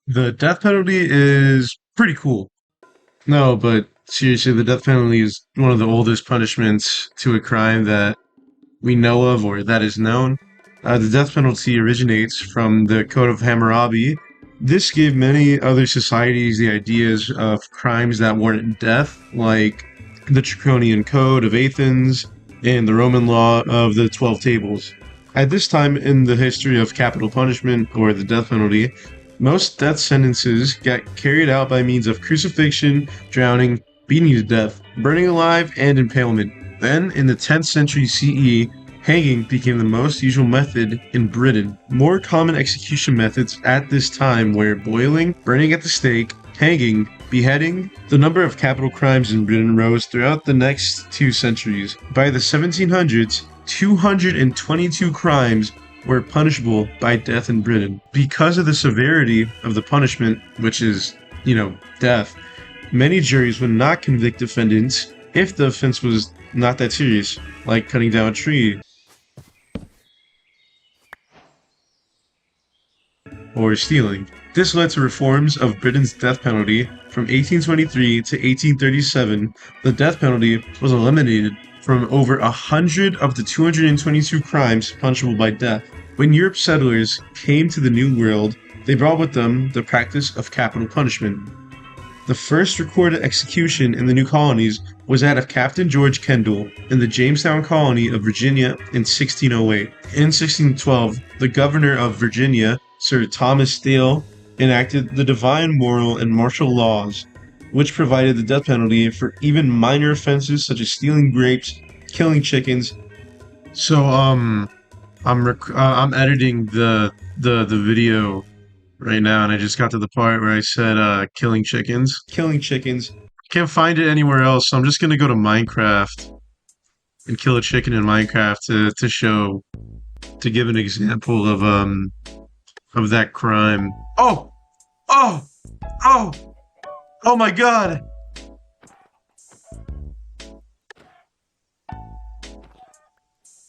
The death penalty is pretty cool. No, but seriously, the death penalty is one of the oldest punishments to a crime that we know of or that is known. The death penalty originates from the Code of Hammurabi. This gave many other societies the ideas of crimes that weren't death, like the Draconian Code of Athens and the Roman law of the 12 Tables. At this time in the history of capital punishment or the death penalty, most death sentences get carried out by means of crucifixion, drowning, beating to death, burning alive, and impalement. Then, in the 10th century CE, hanging became the most usual method in Britain. More common execution methods at this time were boiling, burning at the stake, hanging, beheading. The number of capital crimes in Britain rose throughout the next 2 centuries. By the 1700s, 222 crimes were punishable by death in Britain. Because of the severity of the punishment, which is, death, many juries would not convict defendants if the offense was not that serious, like cutting down a tree or stealing. This led to reforms of Britain's death penalty. From 1823 to 1837, the death penalty was eliminated from over 100 of the 222 crimes punishable by death. When Europe's settlers came to the New World, they brought with them the practice of capital punishment. The first recorded execution in the new colonies was that of Captain George Kendall in the Jamestown colony of Virginia in 1608. In 1612, the governor of Virginia, Sir Thomas Dale, enacted the divine moral and martial laws, which provided the death penalty for even minor offenses such as stealing grapes, killing chickens. So, I'm editing the video right now, and I just got to the part where I said killing chickens. Killing chickens. Can't find it anywhere else, so I'm just gonna go to Minecraft and kill a chicken in Minecraft to give an example of that crime. Oh! Oh! Oh! Oh my god!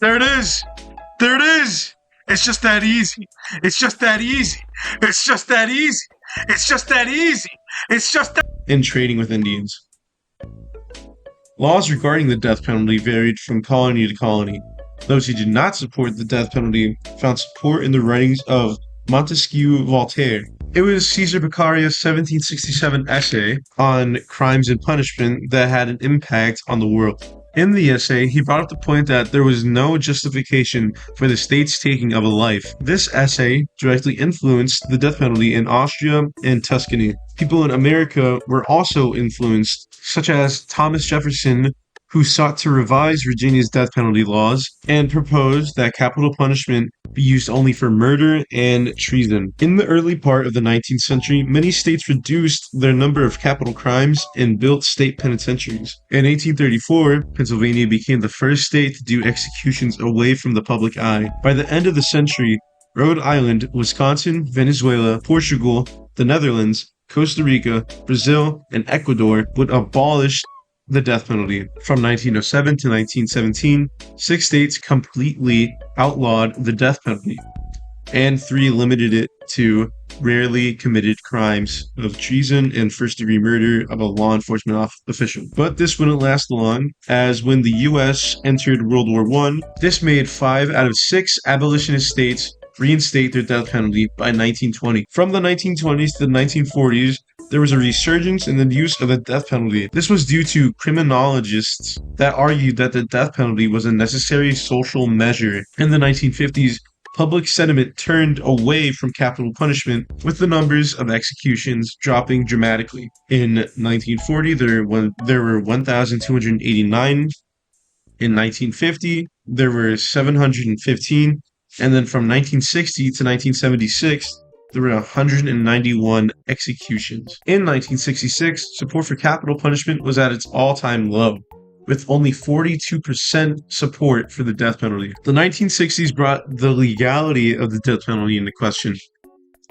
There it is! There it is! It's just that easy. It's just that easy. It's just that easy. It's just that easy. It's just that. In trading with Indians. Laws regarding the death penalty varied from colony to colony. Those who did not support the death penalty found support in the writings of Montesquieu Voltaire. It was Caesar Beccaria's 1767 essay on crimes and punishment that had an impact on the world. In the essay, he brought up the point that there was no justification for the state's taking of a life. This essay directly influenced the death penalty in Austria and Tuscany. People in America were also influenced, such as Thomas Jefferson, who sought to revise Virginia's death penalty laws and proposed that capital punishment be used only for murder and treason. In the early part of the 19th century, many states reduced their number of capital crimes and built state penitentiaries. In 1834, Pennsylvania became the first state to do executions away from the public eye. By the end of the century, Rhode Island, Wisconsin, Venezuela, Portugal, the Netherlands, Costa Rica, Brazil, and Ecuador would abolish the death penalty. From 1907 to 1917, 6 states completely outlawed the death penalty, and 3 limited it to rarely committed crimes of treason and first-degree murder of a law enforcement official. But this wouldn't last long, as when the U.S. entered World War I, this made 5 out of 6 abolitionist states reinstate their death penalty by 1920. From the 1920s to the 1940s, there was a resurgence in the use of the death penalty. This was due to criminologists that argued that the death penalty was a necessary social measure. In the 1950s, public sentiment turned away from capital punishment, with the numbers of executions dropping dramatically. In 1940, there were 1,289. In 1950, there were 715. And then from 1960 to 1976, there were 191 executions. In 1966, support for capital punishment was at its all-time low, with only 42% support for the death penalty. The 1960s brought the legality of the death penalty into question.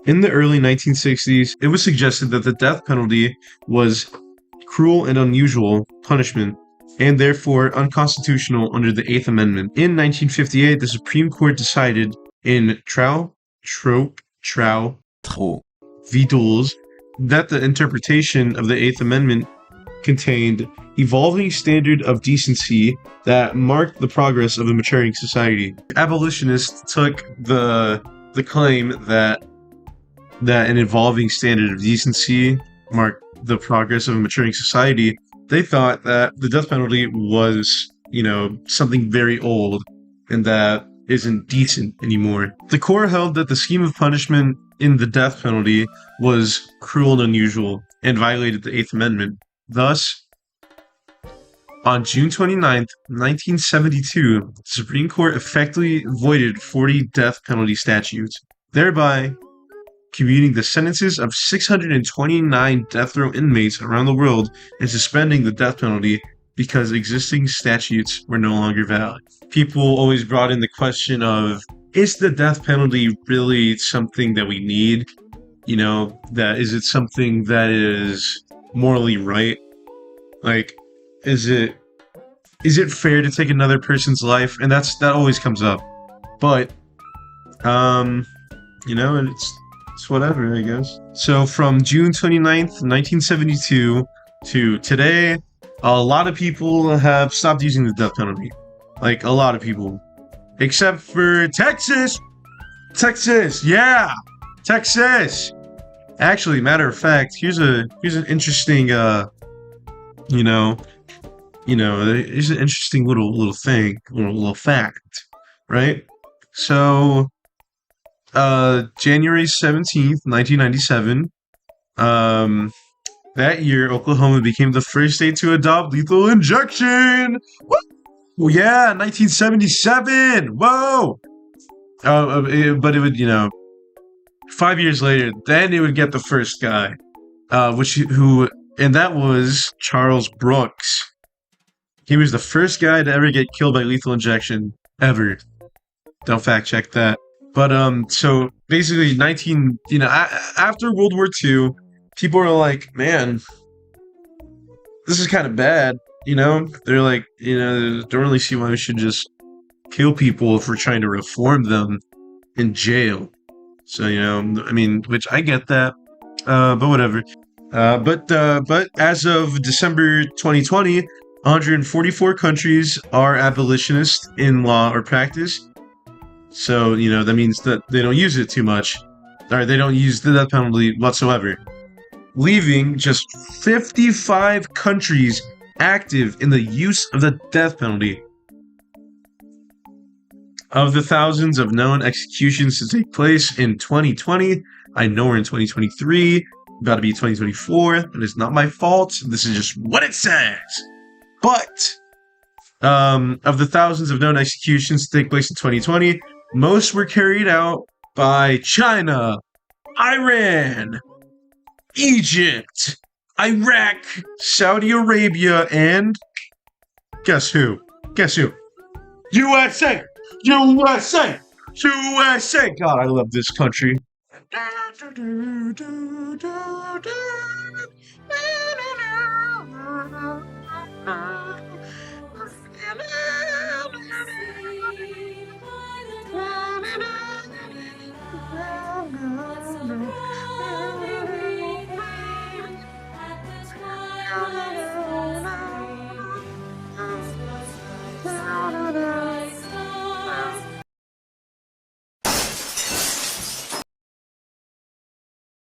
In the early 1960s, it was suggested that the death penalty was cruel and unusual punishment, and therefore unconstitutional under the Eighth Amendment. In 1958, the Supreme Court decided in Trout Vidals that the interpretation of the Eighth Amendment contained evolving standard of decency that marked the progress of a maturing society. Abolitionists took the claim that an evolving standard of decency marked the progress of a maturing society. They thought that the death penalty was, something very old and that isn't decent anymore. The core held that the scheme of punishment in the death penalty was cruel and unusual and violated the Eighth Amendment. Thus, on June 29th, 1972, the Supreme Court effectively voided 40 death penalty statutes, thereby commuting the sentences of 629 death row inmates around the world and suspending the death penalty because existing statutes were no longer valid. People always brought in the question of, is the death penalty really something that we need? Is it something that is morally right? Like, is it fair to take another person's life? And that always comes up. But, it's whatever, I guess. So from June 29th, 1972 to today, a lot of people have stopped using the death penalty. Like, a lot of people. Except for Texas! Texas! Yeah! Texas! Actually, matter of fact, here's an interesting, here's an interesting little thing, little fact, right? So, January 17th, 1997, that year, Oklahoma became the first state to adopt lethal injection! Woo! Well, yeah, 1977! Whoa! But it would, 5 years later, then it would get the first guy, and that was Charles Brooks. He was the first guy to ever get killed by lethal injection, ever. Don't fact check that. But, so, basically, after World War II, people were like, man, this is kind of bad, They're like, don't really see why we should just kill people if we're trying to reform them in jail. So, which I get that, but whatever. But as of December 2020, 144 countries are abolitionist in law or practice. So, that means that they don't use it too much. Or they don't use the death penalty whatsoever. Leaving just 55 countries active in the use of the death penalty. Of the thousands of known executions to take place in 2020, I know we're in 2023, about to be 2024. It is not my fault. This is just what it says. But, of the thousands of known executions to take place in 2020, most were carried out by China, Iran, Egypt, Iraq, Saudi Arabia, and guess who? USA! USA! USA! God, I love this country.